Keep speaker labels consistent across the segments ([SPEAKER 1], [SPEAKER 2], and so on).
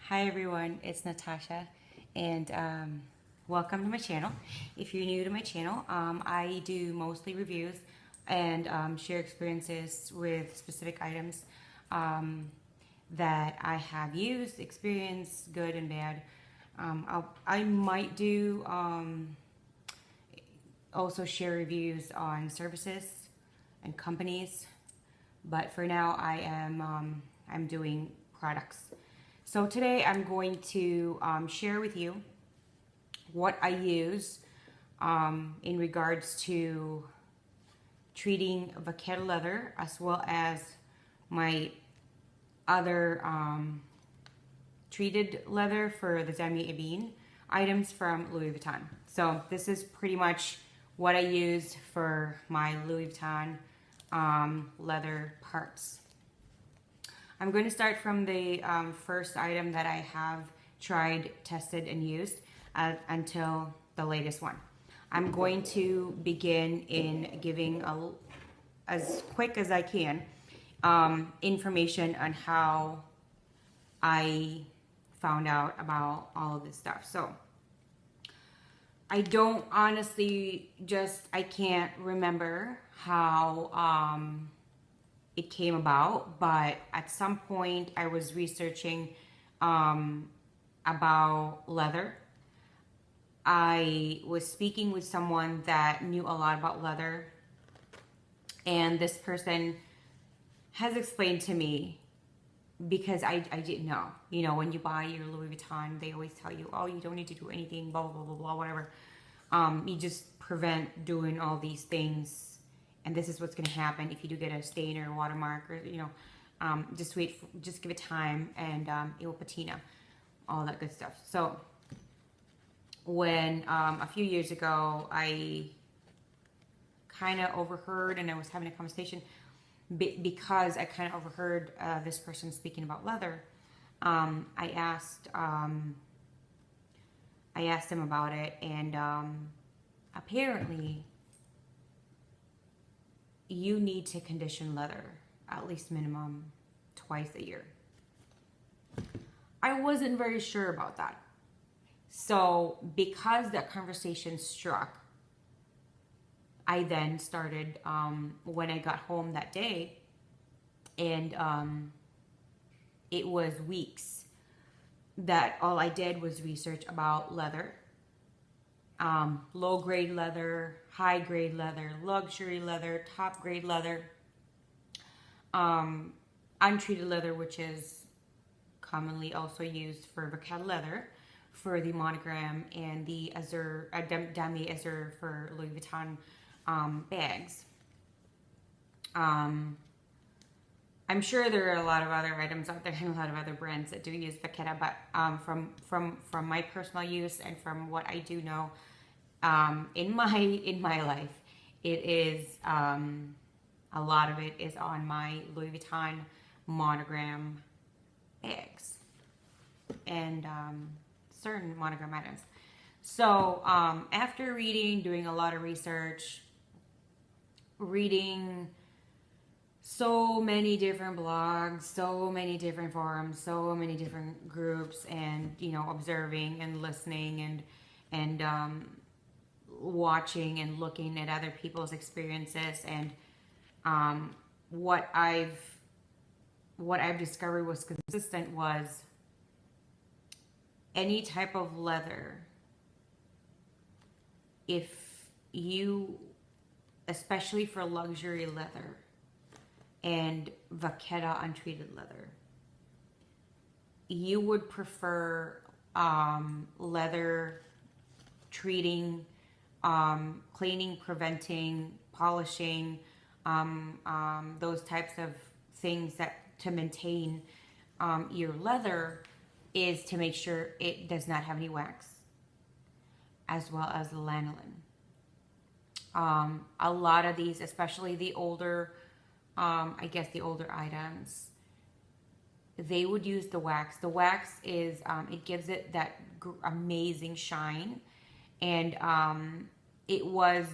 [SPEAKER 1] Hi everyone, it's Natasha and welcome to my channel. If you're new to my channel, I do mostly reviews and share experiences with specific items that I have used, experienced, good and bad. I might do also share reviews on services and companies, but for now I am I'm doing products. So today I'm going to share with you what I use in regards to treating Vaquero leather, as well as my other treated leather for the Damier items from Louis Vuitton. So this is pretty much what I use for my Louis Vuitton leather parts. I'm going to start from the first item that I have tried, tested, and used until the latest one. I'm going to begin in giving as quick as I can information on how I found out about all of this stuff. So I don't honestly I can't remember how it came about, but at some point I was researching about leather. I was speaking with someone that knew a lot about leather, and this person has explained to me, because I didn't know. You know, when you buy your Louis Vuitton, they always tell you, oh, you don't need to do anything, blah, blah, blah, blah, whatever. You just prevent doing all these things. And this is what's going to happen if you do get a stain or a watermark, or, you know, just give it time, and it will patina, all that good stuff. So when a few years ago, I kind of overheard, and I was having a conversation because I kind of overheard this person speaking about leather. I asked him about it, and apparently you need to condition leather at least minimum twice a year. I wasn't very sure about that. So because that conversation struck, I then started, when I got home that day, and it was weeks that all I did was research about leather. Low grade leather, high grade leather, luxury leather, top grade leather, untreated leather, which is commonly also used for Vaquero leather, for the Monogram, and the Azur, Damier Azur for Louis Vuitton bags. I'm sure there are a lot of other items out there and a lot of other brands that do use Vaquero, but from my personal use and from what I do know in my life, it is a lot of it is on my Louis Vuitton Monogram bags and certain Monogram items. So after doing a lot of research, reading so many different blogs, so many different forums, so many different groups, and, you know, observing and listening and watching and looking at other people's experiences, and what I've discovered was consistent was any type of leather, if you, especially for luxury leather and Vaquero untreated leather, you would prefer leather treating, cleaning, preventing, polishing, those types of things that to maintain your leather, is to make sure it does not have any wax, as well as lanolin. A lot of these, especially the older, I guess the older items, they would use the wax. The wax is, it gives it that amazing shine, and it was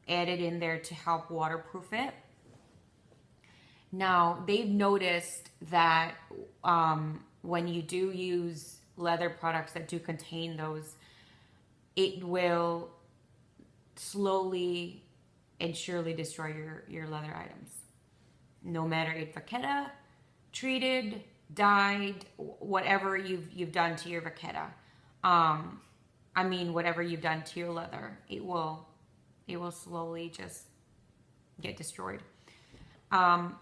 [SPEAKER 1] added in there to help waterproof it. Now, they've noticed that when you do use leather products that do contain those, it will slowly and surely destroy your leather items. No matter if vachetta, treated, dyed, whatever you've done to your vachetta. I mean, whatever you've done to your leather, it will slowly just get destroyed. From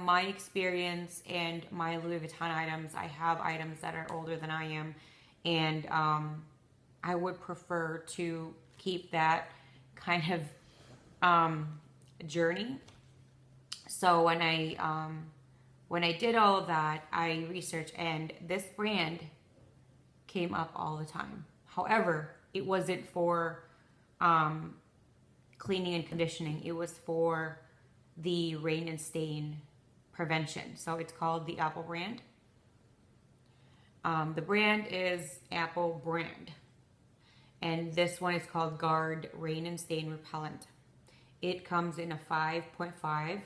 [SPEAKER 1] my experience and my Louis Vuitton items, I have items that are older than I am, and I would prefer to keep that kind of journey. So when I did all of that, I researched, and this brand came up all the time. However, it wasn't for cleaning and conditioning. It was for the rain and stain prevention. So it's called the Apple brand. The brand is Apple brand. And this one is called Guard Rain and Stain Repellent. It comes in a 5.5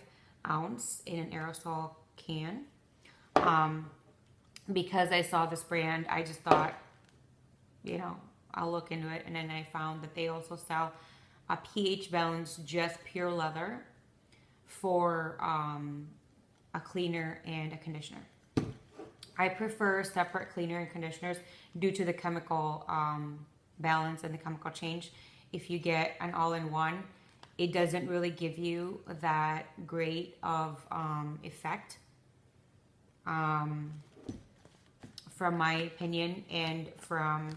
[SPEAKER 1] ounce in an aerosol can. Because I saw this brand, I just thought, you know, I'll look into it. And then I found that they also sell a pH balanced just pure leather for a cleaner and a conditioner. I prefer separate cleaner and conditioners due to the chemical balance and the chemical change. If you get an all-in-one, it doesn't really give you that great of effect, from my opinion and from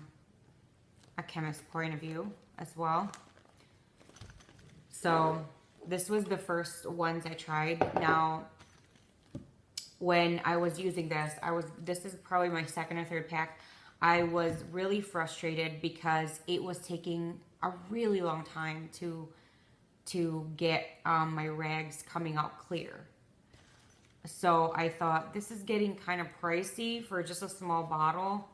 [SPEAKER 1] a chemist's point of view as well. So this was the first ones I tried. Now, when I was using this, this is probably my second or third pack. I was really frustrated because it was taking a really long time to get my rags coming out clear. So I thought, this is getting kind of pricey for just a small bottle.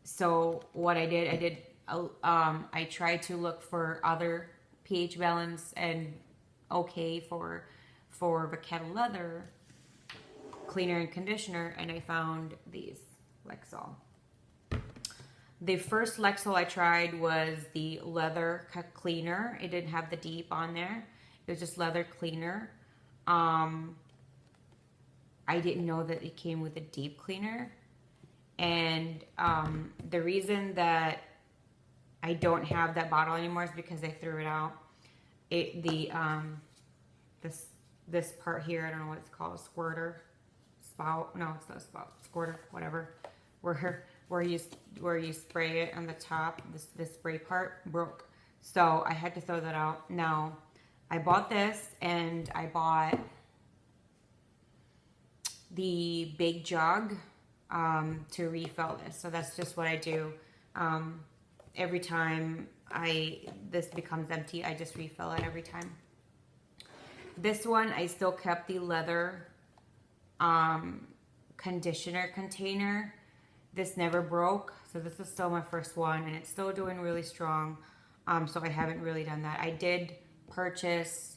[SPEAKER 1] So what I did, I tried to look for other pH balance and okay for vachetta leather cleaner and conditioner, and I found these Lexol. The first Lexol I tried was the leather cleaner. It didn't have the deep on there. It was just leather cleaner. I didn't know that it came with a deep cleaner. And the reason that I don't have that bottle anymore is because I threw it out. This part here, I don't know what it's called, a squirter, spout. No, it's not a spout, squirter, whatever. Where you spray it on the top, this spray part broke. So I had to throw that out. Now, I bought this, and I bought the big jug to refill this. So that's just what I do. Every time this becomes empty, I just refill it every time. This one, I still kept the leather conditioner container. This never broke, so this is still my first one, and it's still doing really strong. So I haven't really done that. I did purchase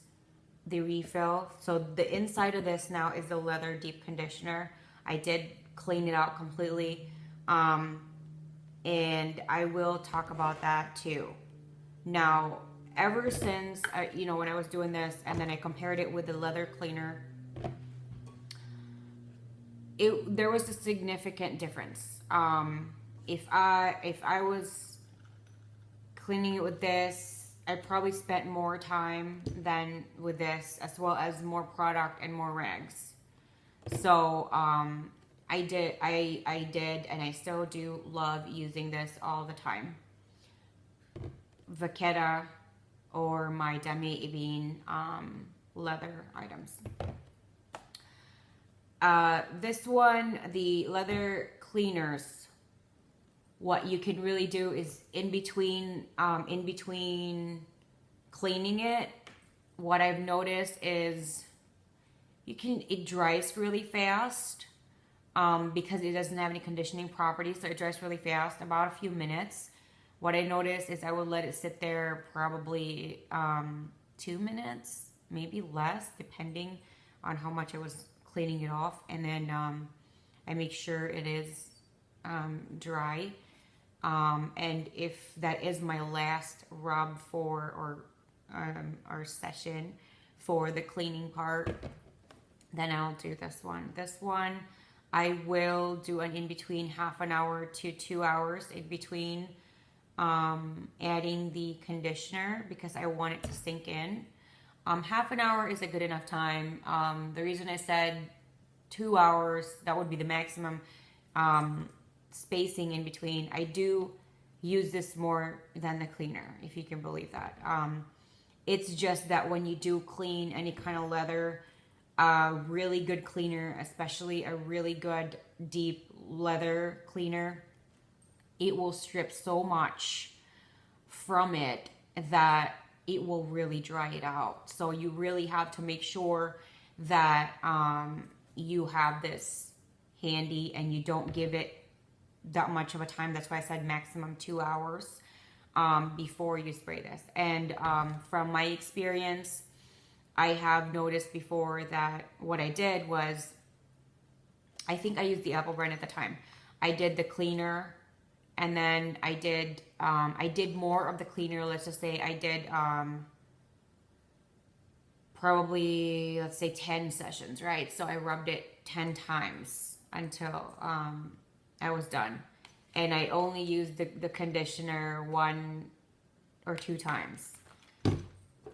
[SPEAKER 1] the refill. So the inside of this now is the leather deep conditioner. I did clean it out completely, and I will talk about that too. Now, ever since when I was doing this, and then I compared it with the leather cleaner, there was a significant difference. If I was cleaning it with this, I probably spent more time than with this, as well as more product and more rags. So I did, and I still do love using this all the time. Vachetta or my Damier leather items. This one, the leather cleaners, what you can really do is in between cleaning it, what I've noticed is it dries really fast because it doesn't have any conditioning properties, so it dries really fast, about a few minutes. What I noticed is I would let it sit there probably 2 minutes, maybe less, depending on how much I was cleaning it off. And then I make sure it is dry. And if that is my last rub for or session for the cleaning part, then I'll do this one. This one I will do an in between half an hour to 2 hours in between adding the conditioner because I want it to sink in. Half an hour is a good enough time. The reason I said 2 hours, that would be the maximum spacing in between. I do use this more than the cleaner, if you can believe that. It's just that when you do clean any kind of leather, a really good cleaner, especially a really good deep leather cleaner, it will strip so much from it that it will really dry it out. So you really have to make sure that you have this handy and you don't give it that much of a time. That's why I said maximum 2 hours before you spray this. And from my experience, I have noticed before that what I did was, I think I used the Apple brand at the time. I did the cleaner, and then I did more of the cleaner. Let's just say I did probably, let's say 10 sessions, right? So I rubbed it 10 times until I was done. And I only used the conditioner 1 or 2 times.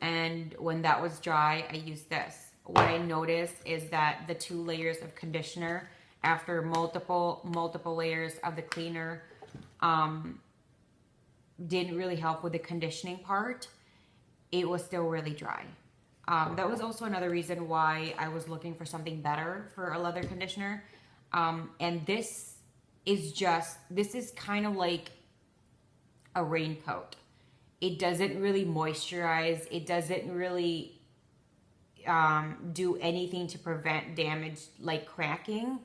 [SPEAKER 1] And when that was dry, I used this. What I noticed is that the 2 layers of conditioner after multiple layers of the cleaner didn't really help with the conditioning part. It was still really dry. That was also another reason why I was looking for something better for a leather conditioner. And this is kind of like a raincoat. It doesn't really moisturize. It doesn't really do anything to prevent damage like cracking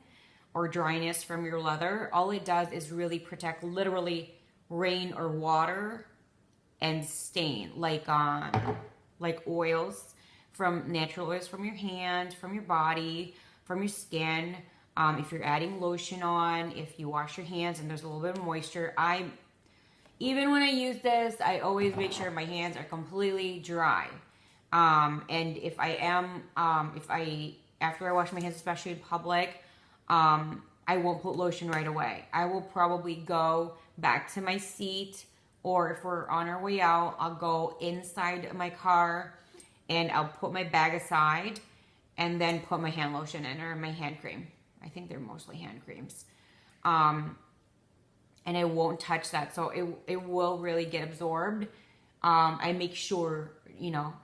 [SPEAKER 1] or dryness from your leather. All it does is really protect literally rain or water and stain, like oils, from natural oils from your hand, from your body, from your skin. If you're adding lotion on, if you wash your hands and there's a little bit of moisture, even when I use this, I always make sure my hands are completely dry. And if after I wash my hands, especially in public, I won't put lotion right away. I will probably go back to my seat, or if we're on our way out, I'll go inside my car and I'll put my bag aside and then put my hand lotion in, or my hand cream. I think they're mostly hand creams. And I won't touch that, so it will really get absorbed. I make sure,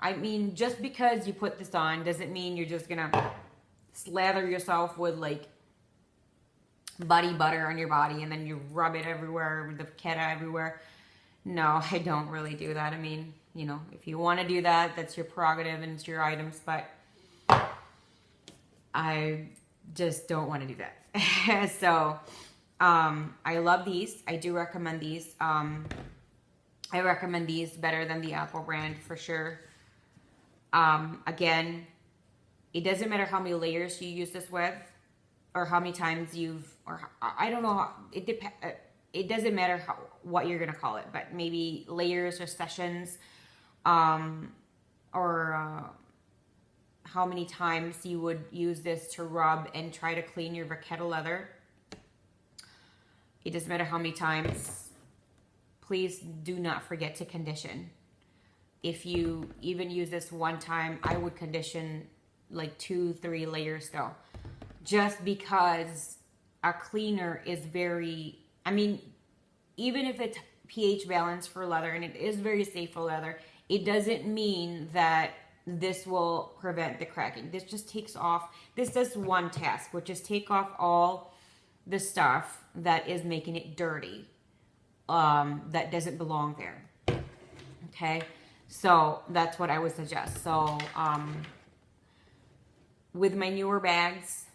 [SPEAKER 1] I mean, just because you put this on doesn't mean you're just gonna slather yourself with like body butter on your body and then you rub it everywhere, the keta everywhere. No, I don't really do that. I mean, if you want to do that, that's your prerogative and it's your items, but I just don't want to do that. So I love these. I do recommend these. I recommend these better than the Apple brand for sure. Again, it doesn't matter how many layers you use this with, or how many times I don't know. It doesn't matter what you're gonna call it, but maybe layers or sessions, or how many times you would use this to rub and try to clean your vachetta leather. It doesn't matter how many times. Please do not forget to condition. If you even use this one time, I would condition like 2-3 layers still. Just because a cleaner is very, I mean, even if it's pH balanced for leather and it is very safe for leather, it doesn't mean that this will prevent the cracking. This just takes off, this does one task, which is take off all the stuff that is making it dirty, that doesn't belong there. Okay, so that's what I would suggest. So with my newer bags,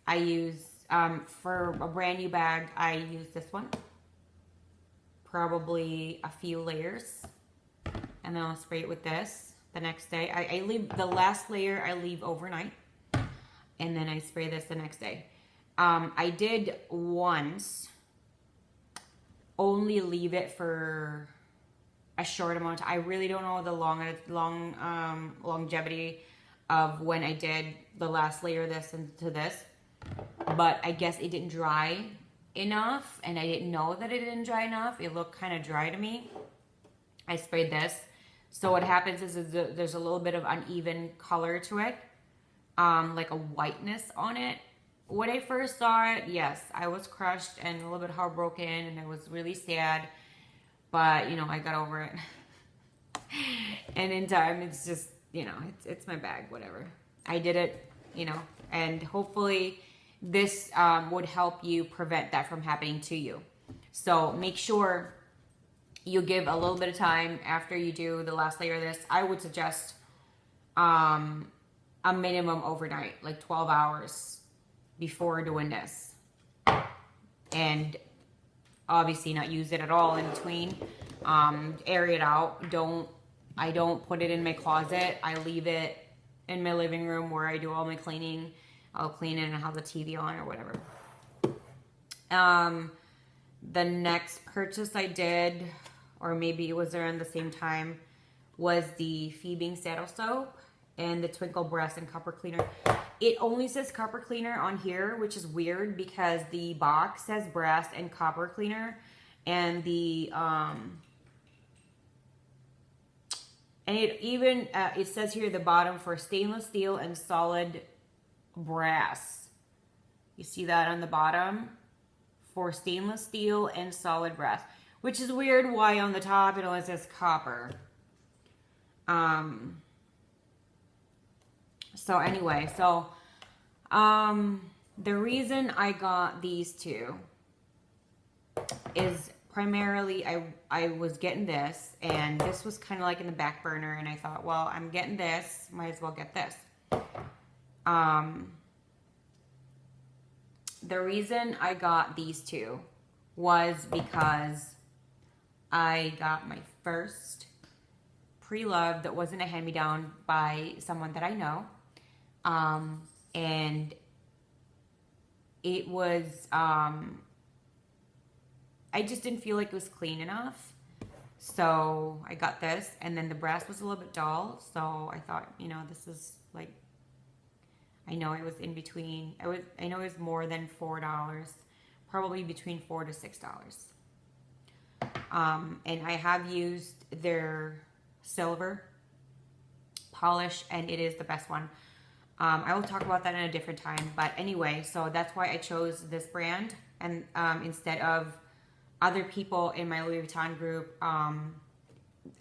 [SPEAKER 1] I use, for a brand new bag, I use this one. Probably a few layers. And then I'll spray it with this the next day. I leave the last layer, I leave overnight. and then I spray this the next day. I did once only leave it for a short amount. I really don't know the longevity of when I did the last layer of this into this, but I guess it didn't dry enough, and I didn't know that it didn't dry enough. It looked kind of dry to me. I sprayed this. So what happens is there's a little bit of uneven color to it, like a whiteness on it. When I first saw it, yes, I was crushed and a little bit heartbroken, and I was really sad. But, you know, I got over it. And in time, it's just, you know, it's my bag, whatever. I did it, you know, and hopefully this would help you prevent that from happening to you. So make sure you give a little bit of time after you do the last layer of this. I would suggest a minimum overnight, like 12 hours before doing this. And obviously not use it at all in between. Air it out. I don't put it in my closet. I leave it in my living room where I do all my cleaning. I'll clean it and have the TV on or whatever. The next purchase I did, or maybe it was around the same time, was the Phoebe Saddle Soap and the Twinkle Brass and Copper Cleaner. It only says Copper Cleaner on here, which is weird because the box says Brass and Copper Cleaner, and the and it even it says here at the bottom for stainless steel and solid brass. You see that on the bottom? For stainless steel and solid brass, which is weird why on the top it only says copper. So anyway, the reason I got these two is primarily I was getting this, and this was kind of like in the back burner, and I thought, well, I'm getting this, might as well get this. The reason I got these two was because I got my first pre-loved that wasn't a hand-me-down by someone that I know. And it was, I just didn't feel like it was clean enough. So I got this, and then the brass was a little bit dull. So I thought, you know, this is like, I know it was in between. I know it was more than $4, probably between $4 to $6. And I have used their silver polish, and it is the best one. I will talk about that in a different time. But anyway, so that's why I chose this brand, and instead of other people in my Louis Vuitton group. I'm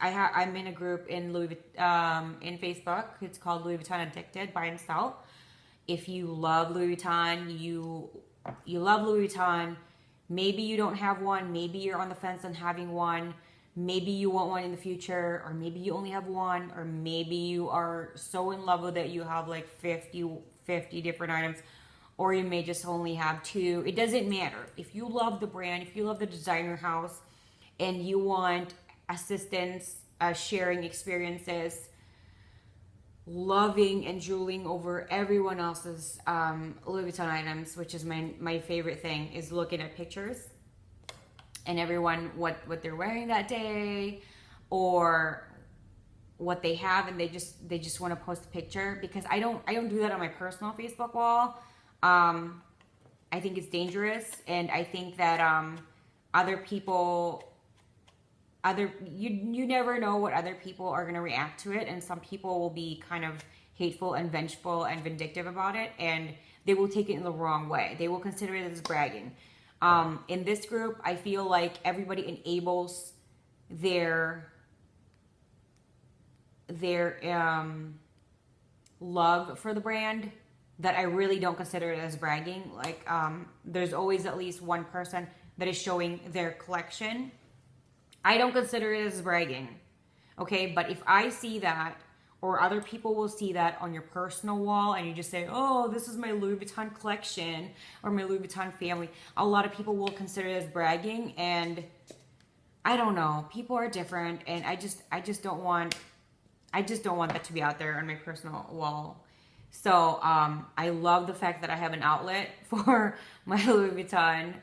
[SPEAKER 1] in a group in in Facebook. It's called Louis Vuitton Addicted Buy and Sell. If you love Louis Vuitton, you love Louis Vuitton. Maybe you don't have one. Maybe you're on the fence on having one. Maybe you want one in the future, or maybe you only have one, or maybe you are so in love with it you have like 50 different items, or you may just only have 2. It doesn't matter. If you love the brand, if you love the designer house, and you want assistance, sharing experiences, loving and drooling over everyone else's Louis Vuitton items, which is my favorite thing, is looking at pictures and everyone what they're wearing that day, or what they have, and they just want to post a picture, because I don't do that on my personal Facebook wall. I think it's dangerous, and I think that other people, you never know what other people are going to react to it, and some people will be kind of hateful and vengeful and vindictive about it, and they will take it in the wrong way. They will consider it as bragging. In this group, I feel like everybody enables their love for the brand, that I really don't consider it as bragging. Like, there's always at least one person that is showing their collection. I don't consider it as bragging, okay? But if I see that, or other people will see that on your personal wall, and you just say, oh, this is my Louis Vuitton collection, or my Louis Vuitton family, a lot of people will consider it as bragging, and I don't know. People are different, and I just don't want that to be out there on my personal wall. So I love the fact that I have an outlet for my Louis Vuitton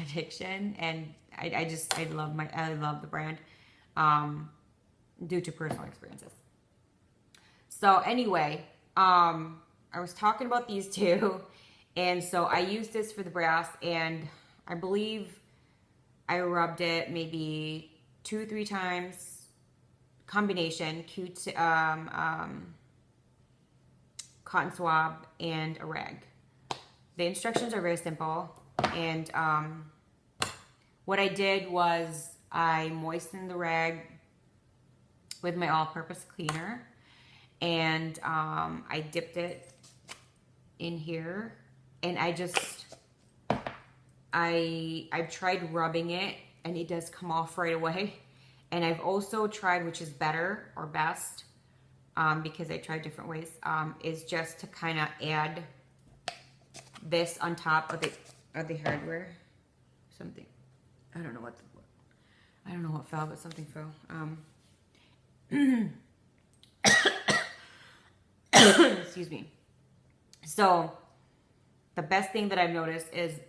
[SPEAKER 1] addiction, and I love the brand due to personal experiences. So anyway, I was talking about these two, and so I used this for the brass, and I believe I rubbed it maybe 2-3 times. Combination, cotton swab and a rag. The instructions are very simple, and what I did was I moistened the rag with my all-purpose cleaner, and I dipped it in here, and I've tried rubbing it, and it does come off right away. And I've also tried, which is better or best, because I tried different ways, is just to kind of add this on top of the hardware. Something, I don't know what fell, but something fell. Excuse me. So the best thing that I've noticed is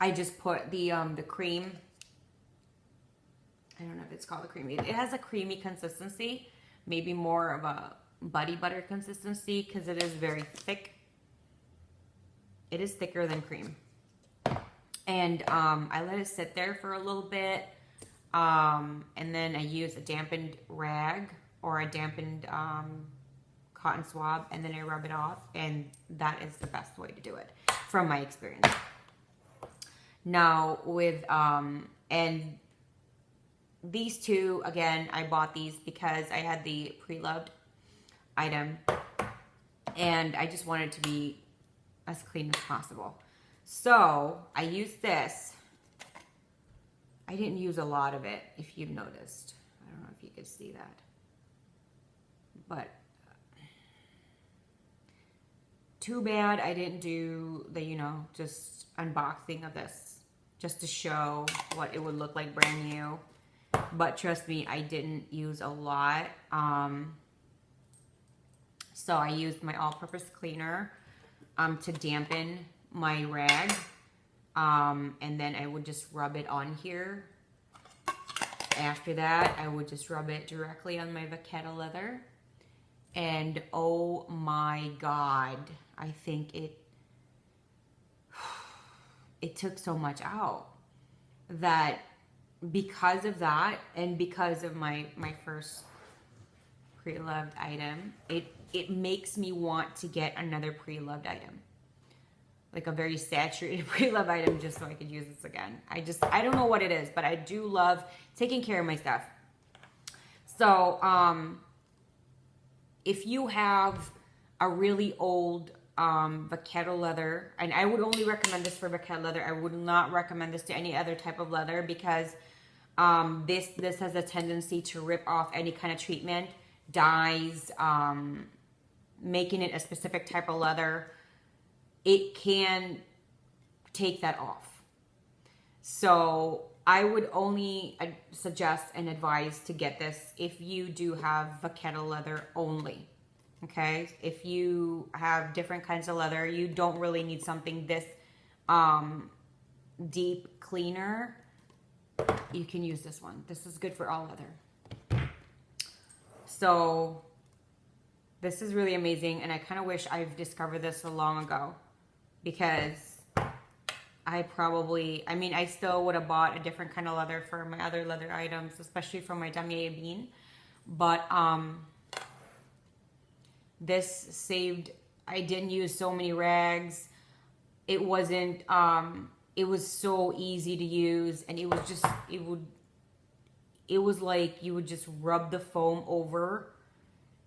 [SPEAKER 1] I just put the cream. I don't know if it's called a creamy. It has a creamy consistency, maybe more of a buddy butter consistency, because it is very thick. It is thicker than cream. And I let it sit there for a little bit, and then I use a dampened rag or a dampened cotton swab, and then I rub it off, and that is the best way to do it from my experience. Now with and these two, again, I bought these because I had the preloved item, and I just wanted it to be as clean as possible. So I used this. I didn't use a lot of it, if you've noticed. I don't know if you could see that. But too bad I didn't do the, just unboxing of this, just to show what it would look like brand new. But trust me, I didn't use a lot. So I used my all-purpose cleaner to dampen my rag. And then I would just rub it on here. After that, I would just rub it directly on my Vachetta leather. And oh my God, I think it took so much out that because of that, and because of my first pre-loved item, it makes me want to get another pre-loved item, like a very saturated pre-loved item, just so I could use this again. I don't know what it is, but I do love taking care of my stuff. So if you have a really old Vachetta leather, and I would only recommend this for Vachetta leather, I would not recommend this to any other type of leather, because this has a tendency to rip off any kind of treatment, dyes, making it a specific type of leather. It can take that off. So I would only suggest and advise to get this if you do have Vachetta leather only. Okay, if you have different kinds of leather, you don't really need something this deep cleaner. You can use this one. This is good for all leather. So this is really amazing, and I kind of wish I've discovered this so long ago, because I still would have bought a different kind of leather for my other leather items, especially for my Damier bean. But this saved, I didn't use so many rags. It wasn't, it was so easy to use, and it was just, it was like you would just rub the foam over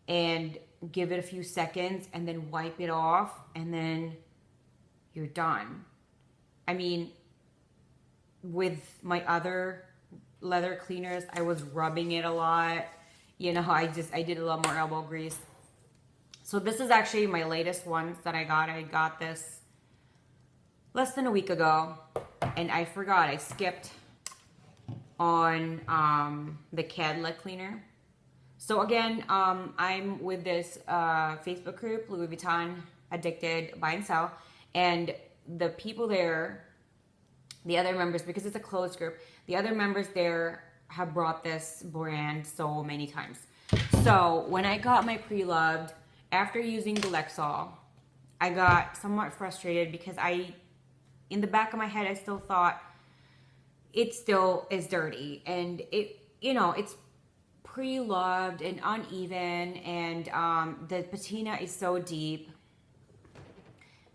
[SPEAKER 1] and give it a few seconds and then wipe it off, and then you're done. I mean, with my other leather cleaners, I was rubbing it a lot. I did a lot more elbow grease. So this is actually my latest ones that I got. I got this less than a week ago, and I forgot, I skipped on the Cadillac cleaner. So again, I'm with this Facebook group, Louis Vuitton Addicted Buy and Sell, and the people there, the other members, because it's a closed group, the other members there have brought this brand so many times. So when I got my preloved, after using the Lexol, I got somewhat frustrated because in the back of my head, I still thought it still is dirty, and it's preloved and uneven, and the patina is so deep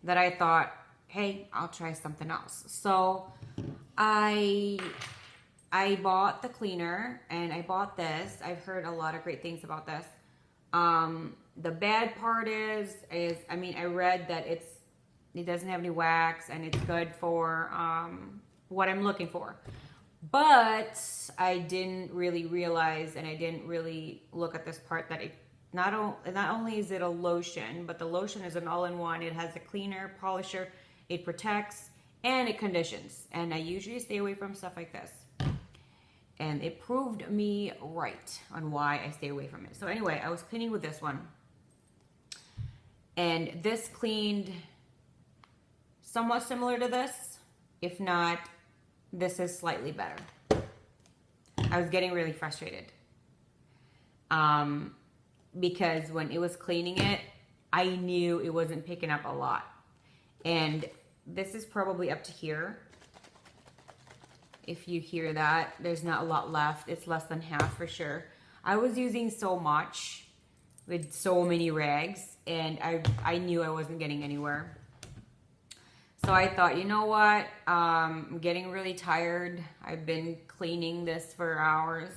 [SPEAKER 1] that I thought, hey, I'll try something else. So I bought the cleaner, and I bought this. I've heard a lot of great things about this. The bad part is I mean, I read that it doesn't have any wax, and it's good for what I'm looking for. But I didn't really realize, and I didn't really look at this part, that it not only is it a lotion, but the lotion is an all-in-one. It has a cleaner, polisher, it protects, and it conditions. And I usually stay away from stuff like this. And it proved me right on why I stay away from it. So anyway, I was cleaning with this one. And this cleaned somewhat similar to this. If not, this is slightly better. I was getting really frustrated. Because when it was cleaning it, I knew it wasn't picking up a lot. And this is probably up to here. If you hear that, there's not a lot left. It's less than half for sure. I was using so much with so many rags, and I knew I wasn't getting anywhere. So I thought, you know what? I'm getting really tired. I've been cleaning this for hours.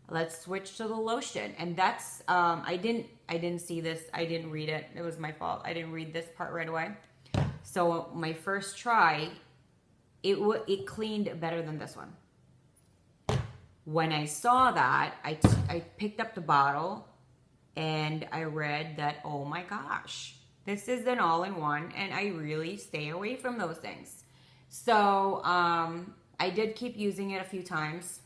[SPEAKER 1] Let's switch to the lotion. And that's, I didn't see this. I didn't read it. It was my fault. I didn't read this part right away. So my first try, it cleaned better than this one. When I saw that, I picked up the bottle, and I read that, oh my gosh, this is an all-in-one, and I really stay away from those things. So I did keep using it a few times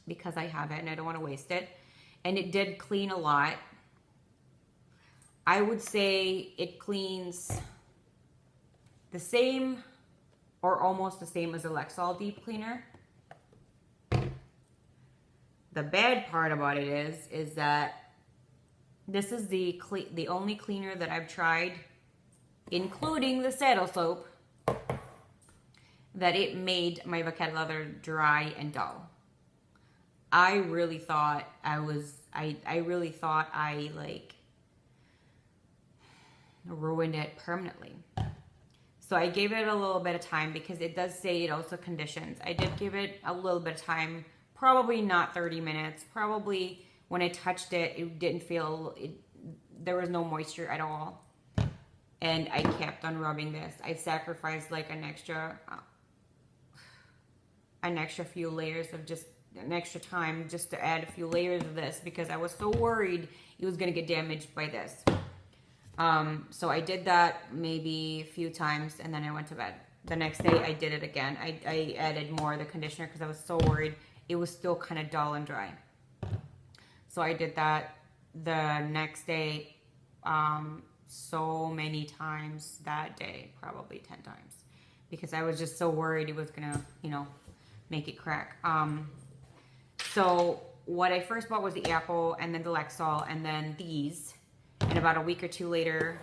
[SPEAKER 1] because I have it and I don't want to waste it. And it did clean a lot. I would say it cleans the same or almost the same as a Lexol Deep Cleaner. The bad part about it is that this is the only cleaner that I've tried, including the saddle soap, that it made my Whaaaat leather dry and dull. I really thought I like ruined it permanently. So I gave it a little bit of time because it does say it also conditions. I did give it a little bit of time, probably not 30 minutes. Probably when I touched it, it didn't feel, there was no moisture at all. And I kept on rubbing this. I sacrificed like an extra few layers of just an extra time just to add a few layers of this because I was so worried it was going to get damaged by this. So I did that maybe a few times, and then I went to bed. The next day I did it again. I added more of the conditioner because I was so worried it was still kind of dull and dry. So I did that the next day so many times that day, probably 10 times, because I was just so worried it was gonna, make it crack. So what I first bought was the apple, and then the Lexol, and then these. And about a week or two later,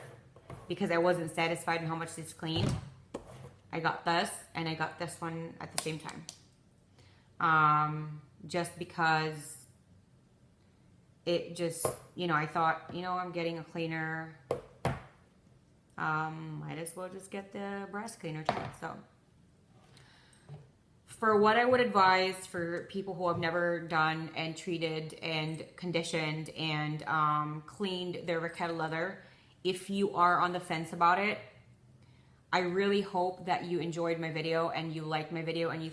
[SPEAKER 1] because I wasn't satisfied in how much this cleaned, I got this, and I got this one at the same time. Just because it just, I thought, I'm getting a cleaner. Might as well just get the brass cleaner too. So for what I would advise for people who have never done and treated and conditioned and cleaned their Whaaaat leather, if you are on the fence about it, I really hope that you enjoyed my video and you liked my video and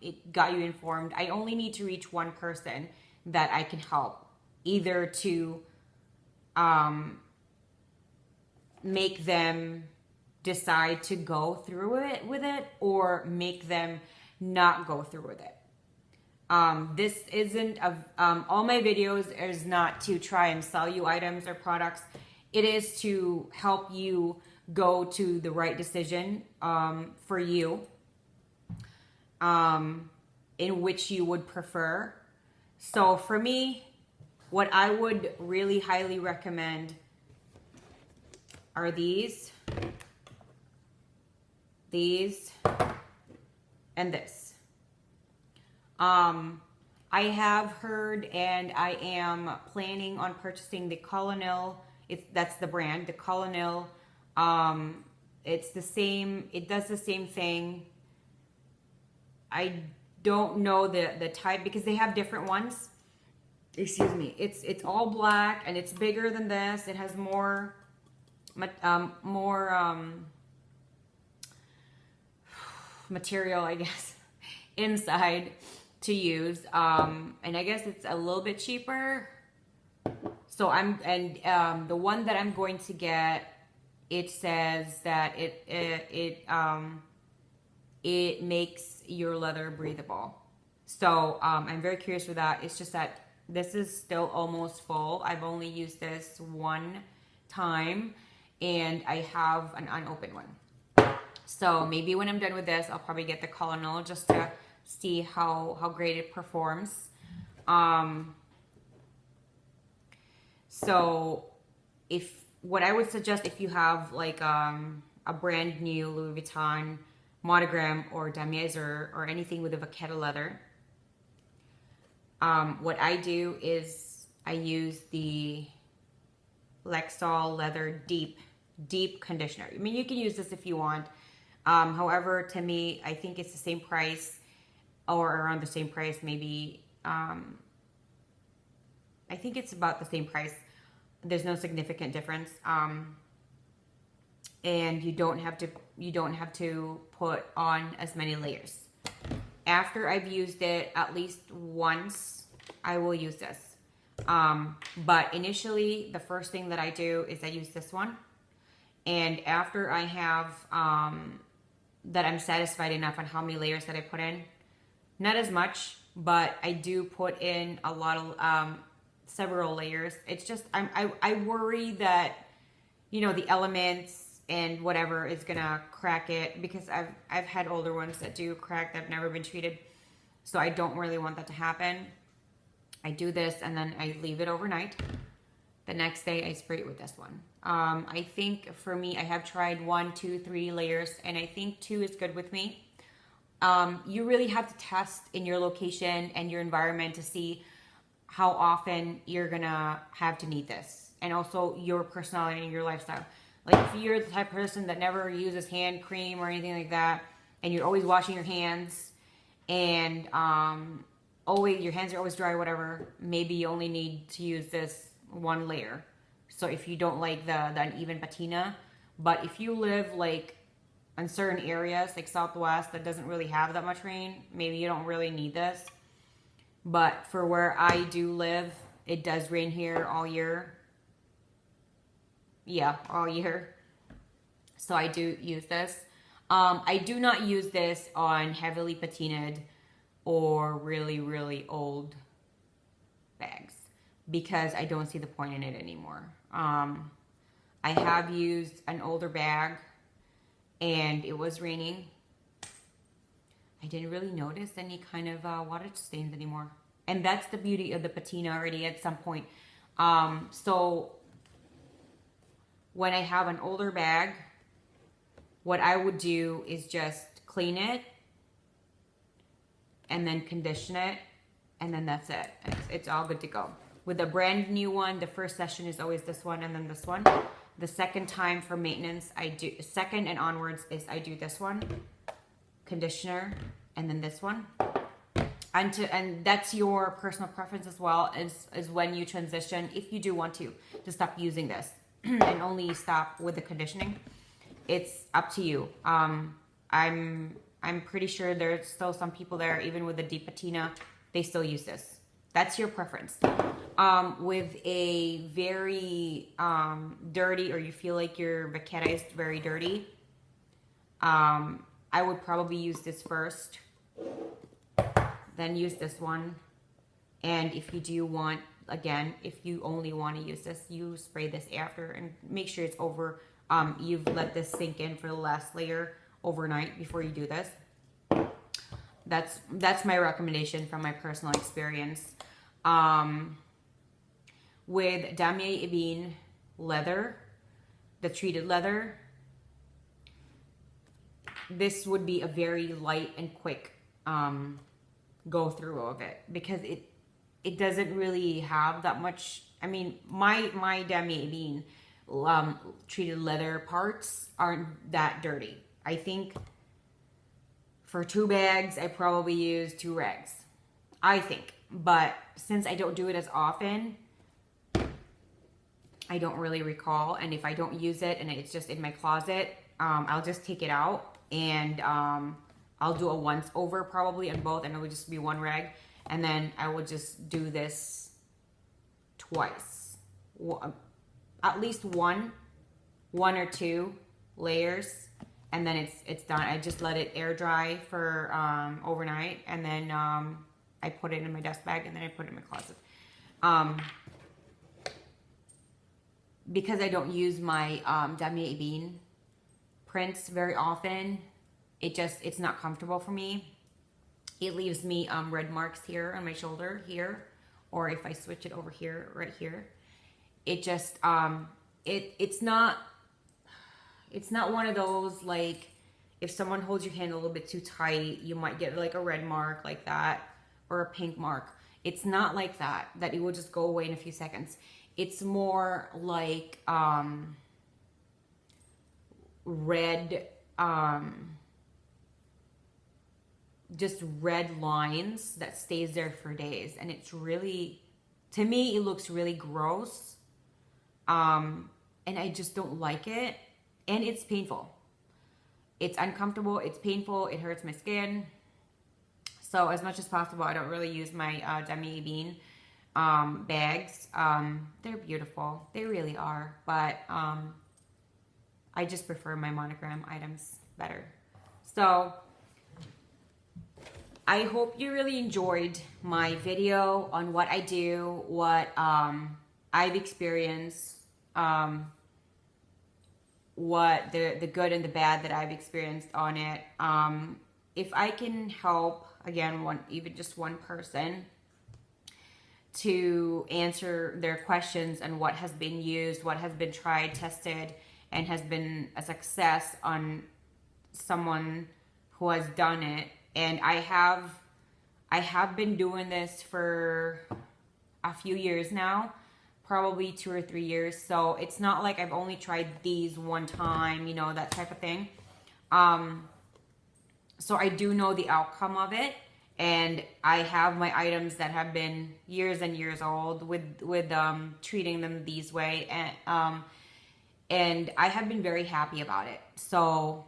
[SPEAKER 1] it got you informed. I only need to reach one person that I can help, either to make them decide to go through it with it, or make them not go through with it. This isn't all my videos is not to try and sell you items or products. It is to help you go to the right decision for you, in which you would prefer. So for me, what I would really highly recommend are these, and this. I have heard, and I am planning on purchasing the Colonel. That's the brand, the Colonel. It's the same. It does the same thing. I don't know the type because they have different ones. Excuse me. It's all black and it's bigger than this. It has more material, I guess, inside to use, and I guess it's a little bit cheaper. So the one that I'm going to get, it says that it makes your leather breathable. So I'm very curious for that. It's just that this is still almost full. I've only used this one time and I have an unopened one. So maybe when I'm done with this, I'll probably get the Colonel just to see how great it performs. So what I would suggest, if you have like a brand new Louis Vuitton Monogram or Damier or anything with a vaqueta leather, what I do is I use the Lexol Leather Deep Conditioner. I mean, you can use this if you want. However, to me, I think it's the same price or around the same price, maybe. I think it's about the same price. There's no significant difference. And you don't have to put on as many layers. After I've used it at least once, I will use this. But initially, the first thing that I do is I use this one. And after I have, that I'm satisfied enough on how many layers that I put in, not as much, but I do put in a lot of, several layers. It's just, I worry that, you know, the elements and whatever is gonna crack it, because I've had older ones that do crack that have never been treated. So I don't really want that to happen. I do this and then I leave it overnight. The next day I spray it with this one. I think for me, I have tried 1, 2, 3 layers, and I think 2 is good with me. You really have to test in your location and your environment to see how often you're gonna have to need this, and also your personality and your lifestyle. Like if you're the type of person that never uses hand cream or anything like that, and you're always washing your hands, and always your hands are always dry or whatever, maybe you only need to use this 1 layer. So if you don't like the uneven patina, but if you live like in certain areas like Southwest that doesn't really have that much rain, maybe you don't really need this. But for where I do live, it does rain here all year. Yeah, all year. So I do use this. I do not use this on heavily patinaed or really, really old bags because I don't see the point in it anymore. I have used an older bag and it was raining. I didn't really notice any kind of water stains anymore. And that's the beauty of the patina already at some point. So when I have an older bag, what I would do is just clean it and then condition it, and then that's it. It's all good to go. With a brand new one, the first session is always this one and then this one. The second time for maintenance, second and onwards is I do this one, conditioner, and then this one. And that's your personal preference as well, is when you transition, if you do want to stop using this and only stop with the conditioning. It's up to you. I'm pretty sure there's still some people there, even with the deep patina, they still use this. That's your preference. With a very dirty, or you feel like your vaqueta is very dirty, I would probably use this first, then use this one. And if you do want, again, if you only want to use this, you spray this after and make sure it's over. You've let this sink in for the last layer overnight before you do this. That's my recommendation from my personal experience. With Damier Ebene leather, the treated leather, this would be a very light and quick go through of it, because it doesn't really have that much. I mean, my Damier Ebene treated leather parts aren't that dirty. I think for 2 bags, I probably use 2 rags, I think. But since I don't do it as often, I don't really recall. And if I don't use it and it's just in my closet, I'll just take it out and I'll do a once over probably on both, and it would just be 1 rag. And then I would just do this twice. At least one or 2 layers, and then it's done. I just let it air dry for overnight, and then I put it in my dust bag, and then I put it in my closet. Because I don't use my Damier Ebene prints very often, it's not comfortable for me. It leaves me red marks here on my shoulder here, or if I switch it over here, right here, it just it's not one of those, like, if someone holds your hand a little bit too tight, you might get like a red mark like that, or a pink mark. It's not like that it will just go away in a few seconds. It's more like red, just red lines that stays there for days. And it's really, to me, it looks really gross. And I just don't like it. And it's painful. It's uncomfortable, it's painful, it hurts my skin. So as much as possible, I don't really use my Damier Ebene bags. They're beautiful, they really are, but I just prefer my Monogram items better. So I hope you really enjoyed my video on what I do, what I've experienced, what the good and the bad that I've experienced on it. If I can help, again, even just one person to answer their questions and what has been used, what has been tried, tested, and has been a success on someone who has done it. And I have been doing this for a few years now, probably 2 or 3 years. So it's not like I've only tried these one time, you know, that type of thing. So I do know the outcome of it, and I have my items that have been years and years old with treating them these way, and I have been very happy about it. So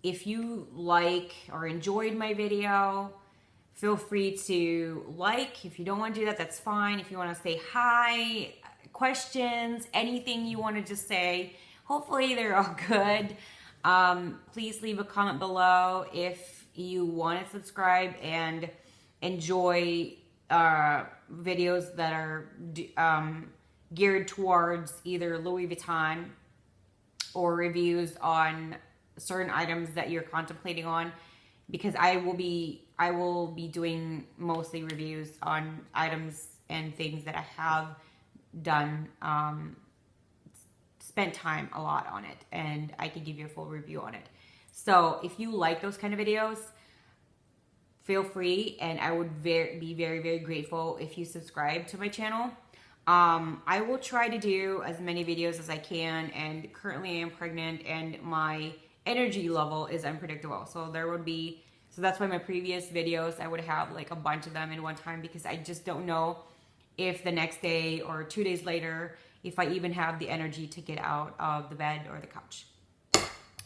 [SPEAKER 1] if you like or enjoyed my video, feel free to like. If you don't want to do that, that's fine. If you want to say hi, questions, anything you want to just say, hopefully they're all good. Please leave a comment below if you want to subscribe and enjoy videos that are geared towards either Louis Vuitton or reviews on certain items that you're contemplating on, because I will be doing mostly reviews on items and things that I have done, spent time a lot on it, and I can give you a full review on it. So if you like those kind of videos, feel free, and I would be very, very grateful if you subscribe to my channel. I will try to do as many videos as I can, and currently I am pregnant and my energy level is unpredictable. So that's why my previous videos, I would have like a bunch of them in one time, because I just don't know if the next day or 2 days later, if I even have the energy to get out of the bed or the couch.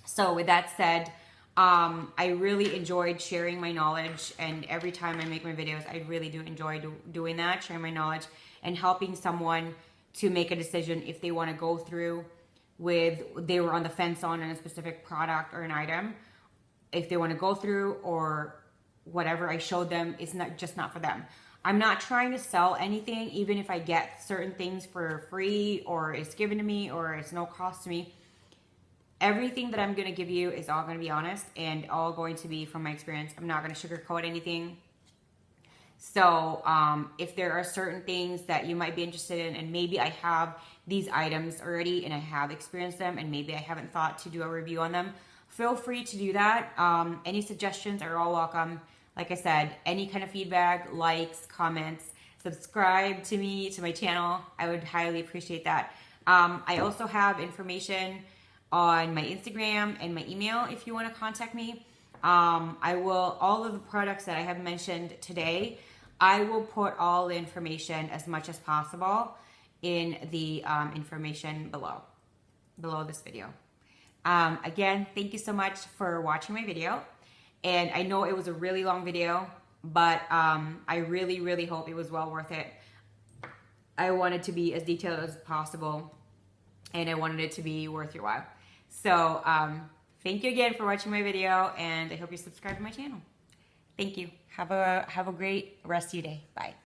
[SPEAKER 1] So with that said, I really enjoyed sharing my knowledge, and every time I make my videos, I really do enjoy doing that, sharing my knowledge and helping someone to make a decision if they want to go through they were on the fence on a specific product or an item, if they want to go through, or whatever I showed them is not for them. I'm not trying to sell anything, even if I get certain things for free or it's given to me or it's no cost to me. Everything that I'm going to give you is all going to be honest and all going to be from my experience. I'm not going to sugarcoat anything. So if there are certain things that you might be interested in, and maybe I have these items already and I have experienced them and maybe I haven't thought to do a review on them, feel free to do that. Any suggestions are all welcome. Like I said, any kind of feedback, likes, comments, subscribe to me, to my channel. I would highly appreciate that. I also have information on my Instagram and my email if you want to contact me. I will, all of the products that I have mentioned today, I will put all the information as much as possible in the information below this video. Again, thank you so much for watching my video. And I know it was a really long video, but I really, really hope it was well worth it. I wanted to be as detailed as possible, and I wanted it to be worth your while. So thank you again for watching my video, and I hope you subscribe to my channel. Thank you. Have a great rest of your day. Bye.